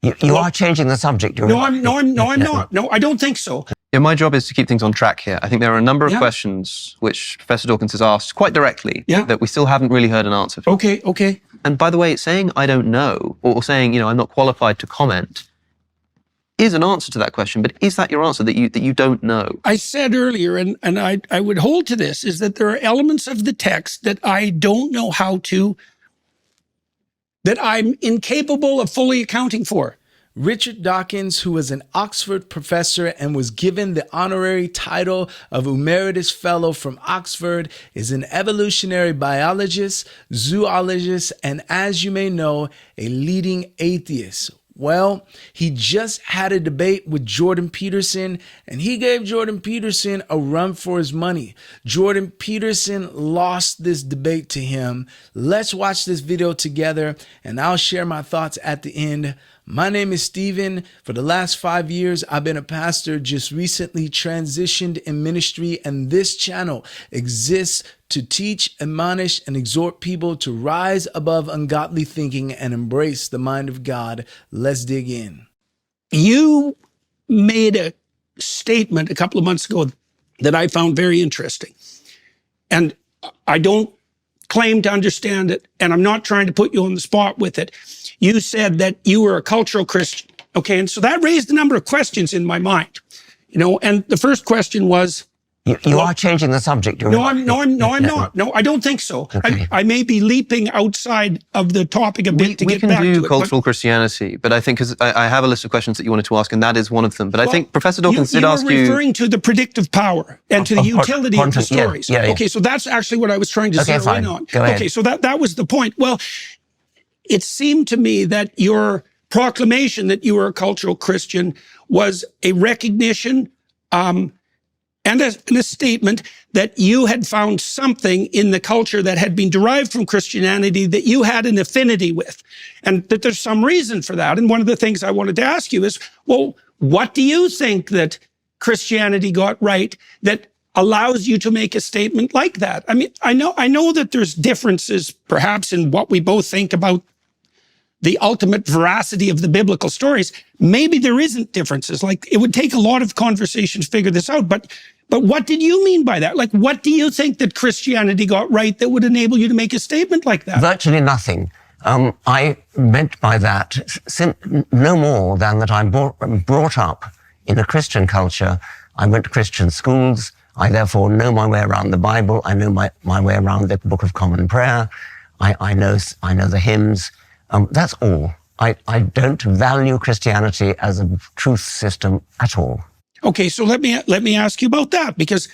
You are changing the subject. No, I'm not. No, I don't think so. Yeah, my job is to keep things on track here. I think there are a number of questions which Professor Dawkins has asked quite directly that we still haven't really heard an answer to. Okay. And by the way, saying I don't know, or saying, I'm not qualified to comment, is an answer to that question. But is that your answer, that you don't know? I said earlier, and I would hold to this, is that there are elements of the text that I don't know that I'm incapable of fully accounting for. Richard Dawkins, who was an Oxford professor and was given the honorary title of Emeritus Fellow from Oxford, is an evolutionary biologist, zoologist, and, as you may know, a leading atheist. Well, he just had a debate with Jordan Peterson, and he gave Jordan Peterson a run for his money. Jordan Peterson lost this debate to him. Let's watch this video together, and I'll share my thoughts at the end. My name is Stephen. For the last 5 years, I've been a pastor, just recently transitioned in ministry, and this channel exists to teach, admonish, and exhort people to rise above ungodly thinking and embrace the mind of God. Let's dig in. You made a statement a couple of months ago that I found very interesting. And I don't claim to understand it, and I'm not trying to put you on the spot with it. You said that you were a cultural Christian. Okay, and so that raised a number of questions in my mind. And the first question was, you are changing the subject. No, I'm not. No, I don't think so. Okay. I may be leaping outside of the topic a bit to get back to it. We can do cultural Christianity, but I think, because I have a list of questions that you wanted to ask, and that is one of them. But I think Professor Dawkins did ask you... You were referring to the predictive power and to the utility of the stories. Yeah. Okay, so that's actually what I was trying to zero in on. Go ahead. Okay, so that was the point. Well, it seemed to me that your proclamation that you were a cultural Christian was a recognition and a statement that you had found something in the culture that had been derived from Christianity that you had an affinity with, and that there's some reason for that. And one of the things I wanted to ask you is, well, what do you think that Christianity got right that allows you to make a statement like that? I mean, I know that there's differences perhaps in what we both think about the ultimate veracity of the biblical stories. Maybe there isn't differences. Like, it would take a lot of conversation to figure this out. But what did you mean by that? Like, what do you think that Christianity got right that would enable you to make a statement like that? Virtually nothing. I meant by that no more than that I'm brought up in a Christian culture. I went to Christian schools. I therefore know my way around the Bible. I know my way around the Book of Common Prayer. I know the hymns. That's all. I don't value Christianity as a truth system at all. Okay, so let me ask you about that, because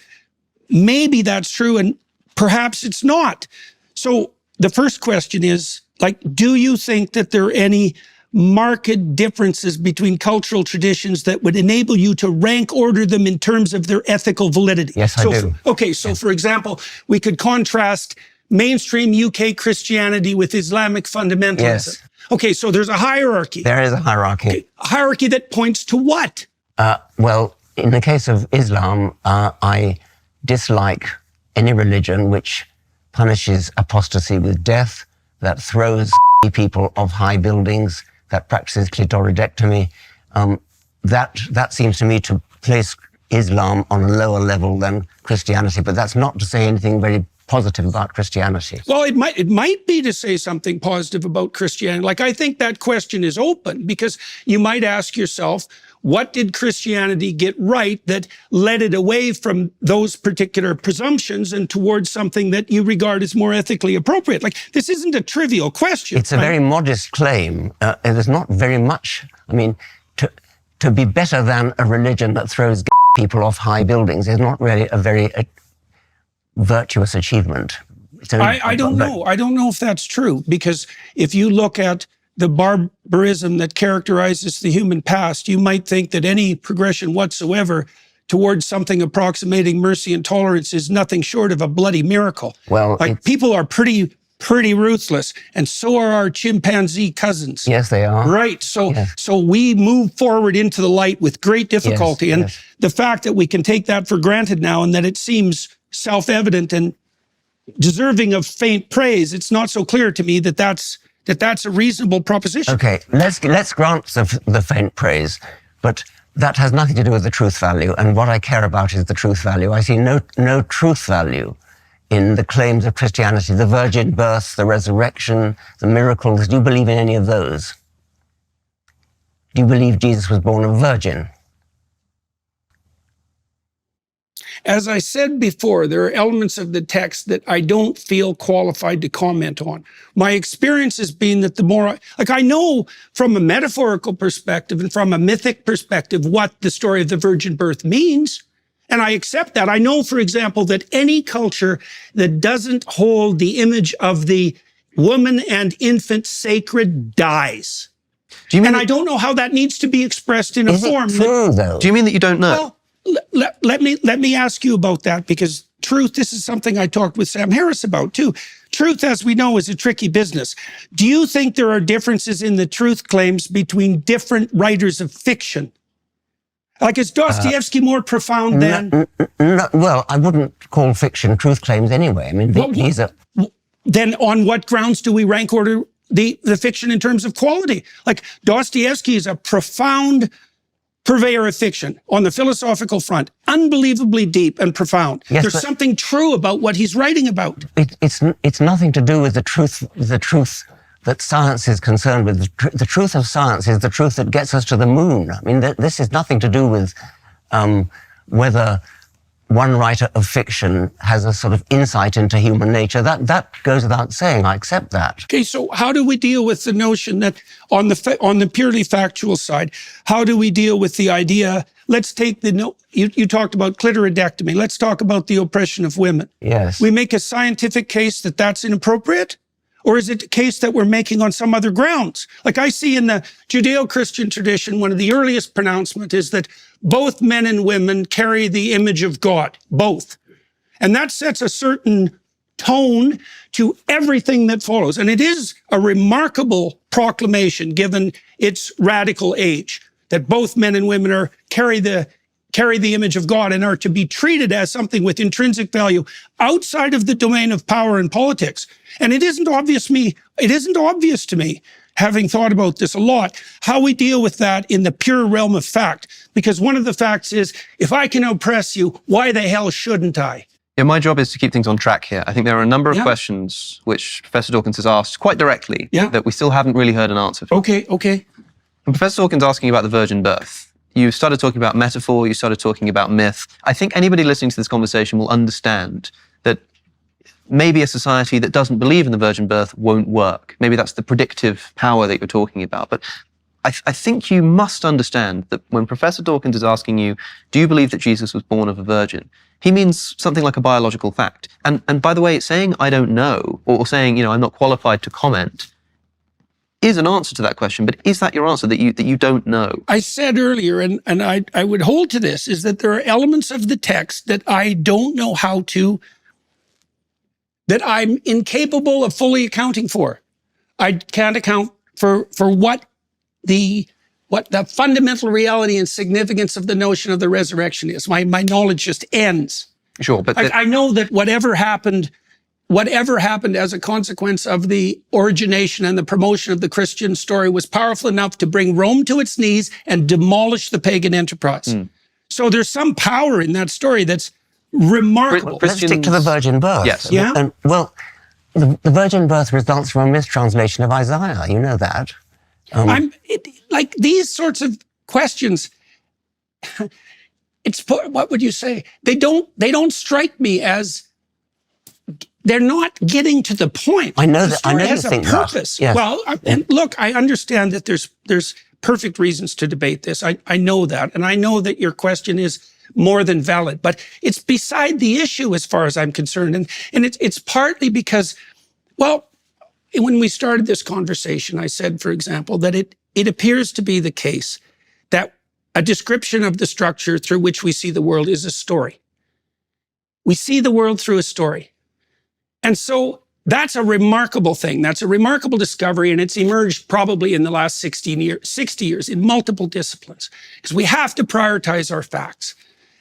maybe that's true and perhaps it's not. So the first question is, like, do you think that there are any marked differences between cultural traditions that would enable you to rank order them in terms of their ethical validity? Yes, I do. Okay, so for example, we could contrast mainstream UK Christianity with Islamic fundamentalism. Yes. Okay, so there's a hierarchy. There is a hierarchy. Okay, a hierarchy that points to what? Well, in the case of Islam, I dislike any religion which punishes apostasy with death, that throws people off high buildings, that practices clitoridectomy. That seems to me to place Islam on a lower level than Christianity, but that's not to say anything very positive about Christianity. Well, it might be to say something positive about Christianity. Like, I think that question is open, because you might ask yourself, what did Christianity get right that led it away from those particular presumptions and towards something that you regard as more ethically appropriate? Like, this isn't a trivial question. It's a very modest claim. There's not very much. I mean, to be better than a religion that throws people off high buildings is not really a very virtuous achievement. I don't know. I don't know if that's true, because if you look at the barbarism that characterizes the human past, you might think that any progression whatsoever towards something approximating mercy and tolerance is nothing short of a bloody miracle. Well, like, people are pretty ruthless, and so are our chimpanzee cousins. Yes, they are. Right. So we move forward into the light with great difficulty. Yes, and the fact that we can take that for granted now, and that it seems self-evident and deserving of faint praise, it's not so clear to me that that's that that's a reasonable proposition. Okay, let's grant the faint praise, but that has nothing to do with the truth value, and what I care about is the truth value. I see no truth value in the claims of Christianity, the virgin birth, the resurrection, the miracles. Do you believe in any of those? Do you believe Jesus was born a virgin? As I said before, there are elements of the text that I don't feel qualified to comment on. My experience has been that the more, I know from a metaphorical perspective and from a mythic perspective what the story of the virgin birth means, and I accept that. I know, for example, that any culture that doesn't hold the image of the woman and infant sacred dies. Do you mean and I don't know how that needs to be expressed in a form. Is it true, though? Do you mean that you don't know? Well, let me ask you about that, because truth, this is something I talked with Sam Harris about too. Truth, as we know, is a tricky business. Do you think there are differences in the truth claims between different writers of fiction? Like, is Dostoevsky more profound than... No, well, I wouldn't call fiction truth claims anyway. I mean, these are... Then on what grounds do we rank order the fiction in terms of quality? Like, Dostoevsky is a profound purveyor of fiction on the philosophical front, unbelievably deep and profound. Yes, There's something true about what he's writing about. It's nothing to do with the truth that science is concerned with. The truth of science is the truth that gets us to the moon. I mean, this is nothing to do with whether one writer of fiction has a sort of insight into human nature. That goes without saying. I accept that. Okay, so how do we deal with the notion that on the purely factual side, how do we deal with the idea, let's take you talked about clitoridectomy, let's talk about the oppression of women. Yes. We make a scientific case that that's inappropriate? Or is it a case that we're making on some other grounds? Like, I see in the Judeo-Christian tradition, one of the earliest pronouncements is that both men and women carry the image of God, both. And that sets a certain tone to everything that follows. And it is a remarkable proclamation, given its radical age, that both men and women carry the image of God and are to be treated as something with intrinsic value outside of the domain of power and politics. And it isn't obvious to me, having thought about this a lot, how we deal with that in the pure realm of fact. Because one of the facts is, if I can oppress you, why the hell shouldn't I? Yeah, my job is to keep things on track here. I think there are a number of questions which Professor Dawkins has asked quite directly that we still haven't really heard an answer for. Okay. And Professor Dawkins asking about the virgin birth. You started talking about metaphor, you started talking about myth. I think anybody listening to this conversation will understand that maybe a society that doesn't believe in the virgin birth won't work. Maybe that's the predictive power that you're talking about. But I think you must understand that when Professor Dawkins is asking you, do you believe that Jesus was born of a virgin? He means something like a biological fact. And by the way, saying I don't know, or saying, I'm not qualified to comment, is an answer to that question. But is that your answer, that you don't know? I said earlier, and I would hold to this, is that there are elements of the text that I don't know that I'm incapable of fully accounting for. I can't account for what the fundamental reality and significance of the notion of the resurrection is. My knowledge just ends. Sure, but I know that whatever happened as a consequence of the origination and the promotion of the Christian story was powerful enough to bring Rome to its knees and demolish the pagan enterprise. So there's some power in that story that's remarkable. Let's stick to the virgin birth. Yes. Yeah. And, well, the virgin birth results from a mistranslation of Isaiah. You know that. Like these sorts of questions, what would you say? They don't strike me as, they're not getting to the point. I know the that. story I know has you a think purpose. that. Yes. Well, and look, I understand that there's perfect reasons to debate this. I know that, and I know that your question is more than valid, but it's beside the issue as far as I'm concerned, and it's partly because, well, when we started this conversation, I said, for example, that it appears to be the case that a description of the structure through which we see the world is a story. We see the world through a story. And so that's a remarkable thing. That's a remarkable discovery, and it's emerged probably in the last 60 years in multiple disciplines, because we have to prioritize our facts.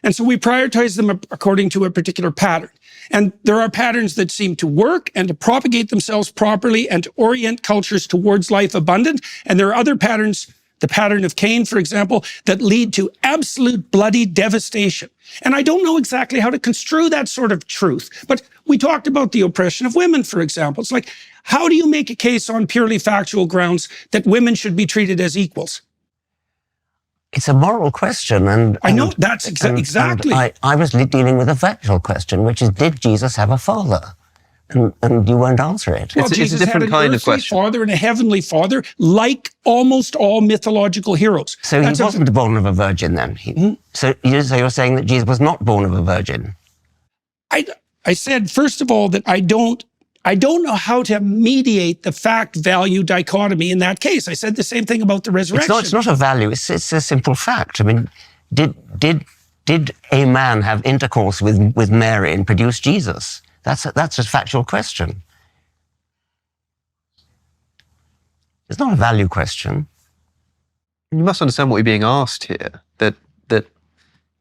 And so we prioritize them according to a particular pattern. And there are patterns that seem to work and to propagate themselves properly and to orient cultures towards life abundant. And there are other patterns, the pattern of Cain, for example, that lead to absolute bloody devastation. And I don't know exactly how to construe that sort of truth. But we talked about the oppression of women, for example. It's like, how do you make a case on purely factual grounds that women should be treated as equals? It's a moral question, and I know that's exactly. And I was dealing with a factual question, which is, did Jesus have a father? And you won't answer it. Well, it's Jesus a different had an kind of earthly question. father and a heavenly father, like almost all mythological heroes. So he wasn't born of a virgin then? So you're saying that Jesus was not born of a virgin? I said, first of all, that I don't know how to mediate the fact-value dichotomy in that case. I said the same thing about the resurrection. It's not a value, it's a simple fact. I mean, did a man have intercourse with Mary and produce Jesus? That's a factual question. It's not a value question. You must understand what you're being asked here, that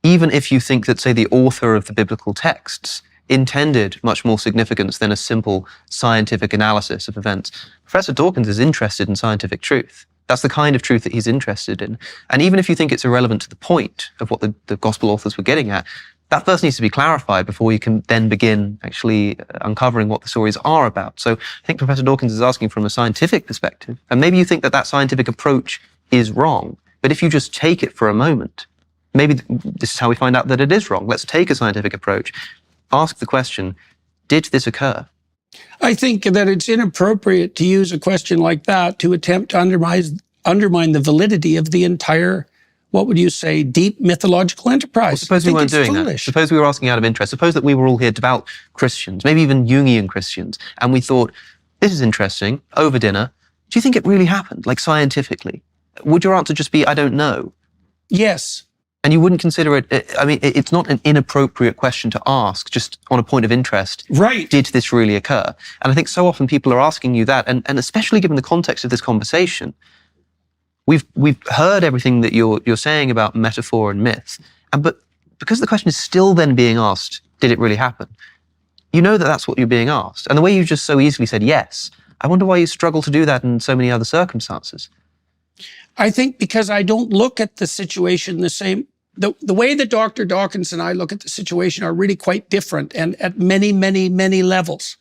even if you think that, say, the author of the biblical texts intended much more significance than a simple scientific analysis of events, Professor Dawkins is interested in scientific truth. That's the kind of truth that he's interested in. And even if you think it's irrelevant to the point of what the gospel authors were getting at, that first needs to be clarified before you can then begin actually uncovering what the stories are about. So I think Professor Dawkins is asking from a scientific perspective, and maybe you think that scientific approach is wrong, but if you just take it for a moment, maybe this is how we find out that it is wrong. Let's take a scientific approach, ask the question, did this occur? I think that it's inappropriate to use a question like that to attempt to undermine the validity of the entire, what would you say, deep mythological enterprise. Well, suppose we weren't doing that. Suppose we were asking out of interest. Suppose that we were all here devout Christians, maybe even Jungian Christians, and we thought, this is interesting, over dinner. Do you think it really happened, like scientifically? Would your answer just be, I don't know? Yes. And you wouldn't consider it, I mean, it's not an inappropriate question to ask, just on a point of interest. Right. Did this really occur? And I think so often people are asking you that, and especially given the context of this conversation, we've heard everything that you're saying about metaphor and myth, but because the question is still then being asked, did it really happen? You know that that's what you're being asked. And the way you just so easily said yes, I wonder why you struggle to do that in so many other circumstances. I think because I don't look at the situation the same. The way that Dr. Dawkins and I look at the situation are really quite different, and at many, many, many levels.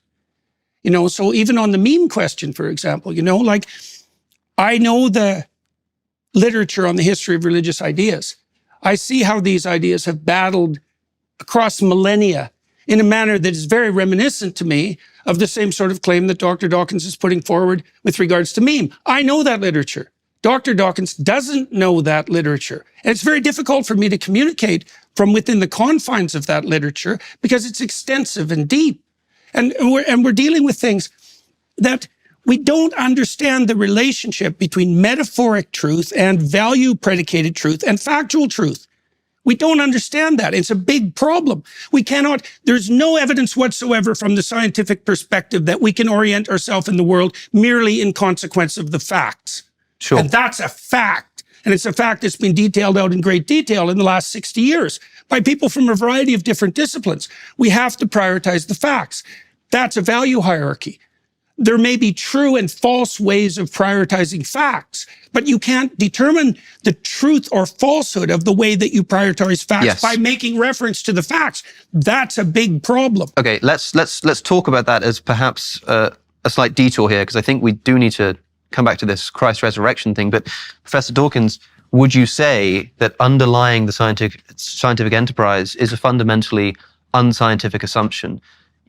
You know, so even on the meme question, for example, you know, like, I know the literature on the history of religious ideas. I see how these ideas have battled across millennia in a manner that is very reminiscent to me of the same sort of claim that Dr. Dawkins is putting forward with regards to meme. I know that literature. Dr. Dawkins doesn't know that literature. And it's very difficult for me to communicate from within the confines of that literature because it's extensive and deep. And we're dealing with things that we don't understand the relationship between metaphoric truth and value-predicated truth and factual truth. We don't understand that. It's a big problem. There's no evidence whatsoever from the scientific perspective that we can orient ourselves in the world merely in consequence of the facts. Sure. And that's a fact. And it's a fact that's been detailed out in great detail in the last 60 years by people from a variety of different disciplines. We have to prioritize the facts. That's a value hierarchy. There may be true and false ways of prioritizing facts, but you can't determine the truth or falsehood of the way that you prioritize facts by making reference to the facts. That's a big problem. Okay, let's talk about that as perhaps a slight detour here, because I think we do need to come back to this Christ resurrection thing. But Professor Dawkins, would you say that underlying the scientific enterprise is a fundamentally unscientific assumption?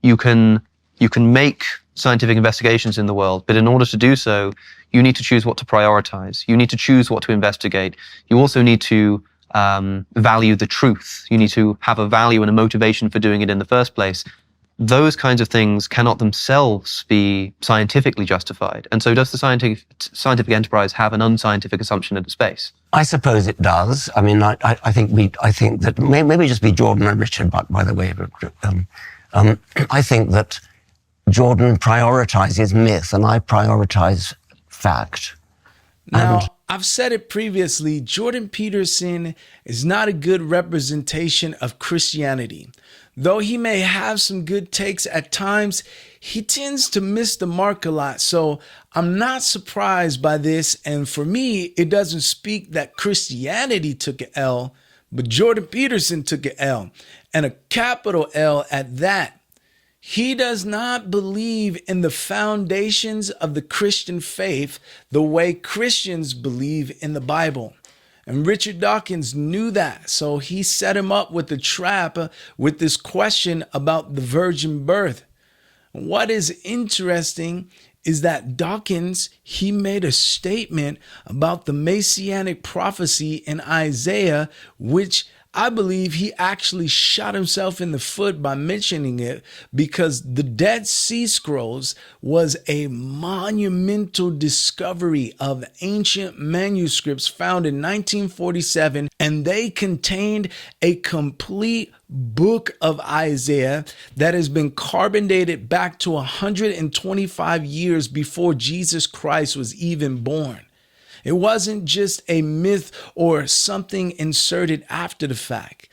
You can make scientific investigations in the world, but in order to do so, you need to choose what to prioritize. You need to choose what to investigate. You also need to value the truth. You need to have a value and a motivation for doing it in the first place. Those kinds of things cannot themselves be scientifically justified. And so does the scientific enterprise have an unscientific assumption at its base? I suppose it does. I mean, I think that maybe just be Jordan and Richard, by the way. I think that Jordan prioritizes myth and I prioritize fact. Now, And I've said it previously, Jordan Peterson is not a good representation of Christianity. Though he may have some good takes at times, he tends to miss the mark a lot. So I'm not surprised by this. And for me, it doesn't speak that Christianity took an L, but Jordan Peterson took an L, and a capital L at that. He does not believe in the foundations of the Christian faith the way Christians believe in the Bible. And Richard Dawkins knew that. So he set him up with the trap with this question about the virgin birth. What is interesting is that Dawkins, he made a statement about the messianic prophecy in Isaiah, which I believe he actually shot himself in the foot by mentioning it, because the Dead Sea Scrolls was a monumental discovery of ancient manuscripts found in 1947, and they contained a complete book of Isaiah that has been carbon dated back to 125 years before Jesus Christ was even born. It wasn't just a myth or something inserted after the fact.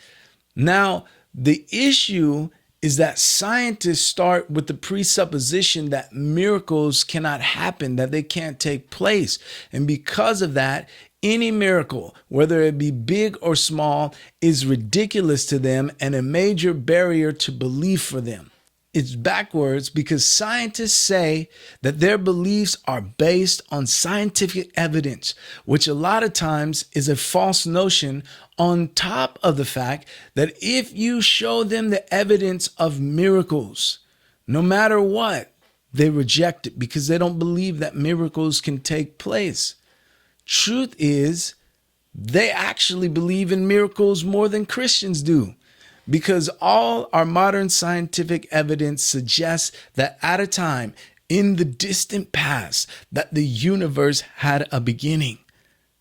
Now, the issue is that scientists start with the presupposition that miracles cannot happen, that they can't take place. And because of that, any miracle, whether it be big or small, is ridiculous to them and a major barrier to belief for them. It's backwards, because scientists say that their beliefs are based on scientific evidence, which a lot of times is a false notion, on top of the fact that if you show them the evidence of miracles, no matter what, they reject it because they don't believe that miracles can take place. Truth is, they actually believe in miracles more than Christians do, because all our modern scientific evidence suggests that at a time in the distant past that the universe had a beginning.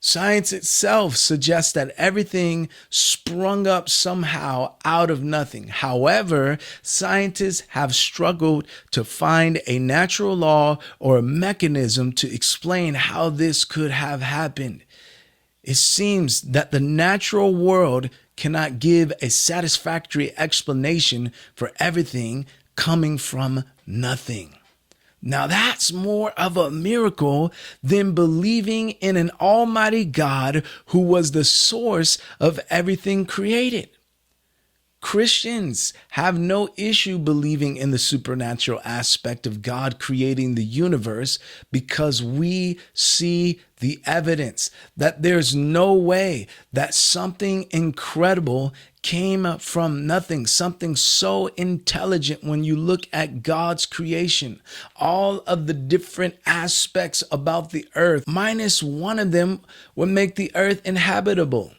Science itself suggests that everything sprung up somehow out of nothing. However, scientists have struggled to find a natural law or a mechanism to explain how this could have happened. It seems that the natural world cannot give a satisfactory explanation for everything coming from nothing. Now that's more of a miracle than believing in an almighty God who was the source of everything created. Christians have no issue believing in the supernatural aspect of God creating the universe, because we see the evidence that there's no way that something incredible came from nothing, something so intelligent. When you look at God's creation, all of the different aspects about the earth, minus one of them would make the earth inhabitable,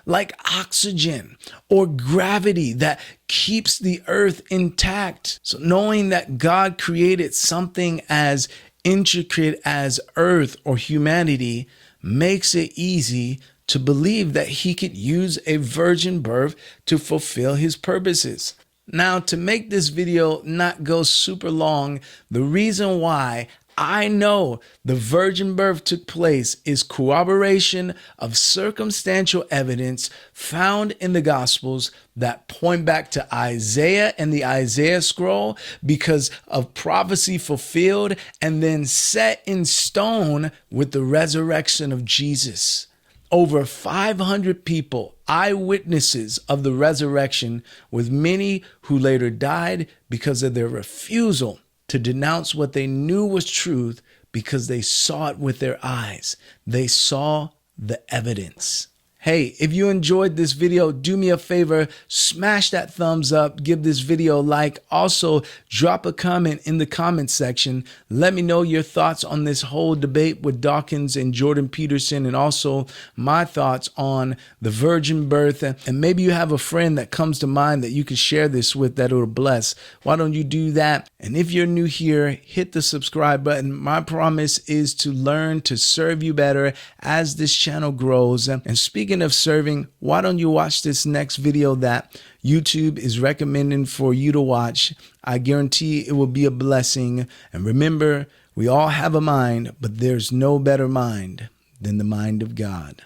like oxygen or gravity that keeps the earth intact. So knowing that God created something as intricate as earth or humanity makes it easy to believe that he could use a virgin birth to fulfill his purposes. Now, to make this video not go super long, the reason why I know the virgin birth took place is corroboration of circumstantial evidence found in the Gospels that point back to Isaiah and the Isaiah scroll, because of prophecy fulfilled and then set in stone with the resurrection of Jesus. Over 500 people, eyewitnesses of the resurrection, with many who later died because of their refusal to denounce what they knew was truth, because they saw it with their eyes. They saw the evidence. Hey, if you enjoyed this video, do me a favor, smash that thumbs up, give this video a like. Also, drop a comment in the comment section. Let me know your thoughts on this whole debate with Dawkins and Jordan Peterson, and also my thoughts on the virgin birth. And maybe you have a friend that comes to mind that you could share this with that it'll bless. Why don't you do that? And if you're new here, hit the subscribe button. My promise is to learn to serve you better as this channel grows. And speaking of serving, why don't you watch this next video that YouTube is recommending for you to watch? I guarantee it will be a blessing. And remember, we all have a mind, but there's no better mind than the mind of God.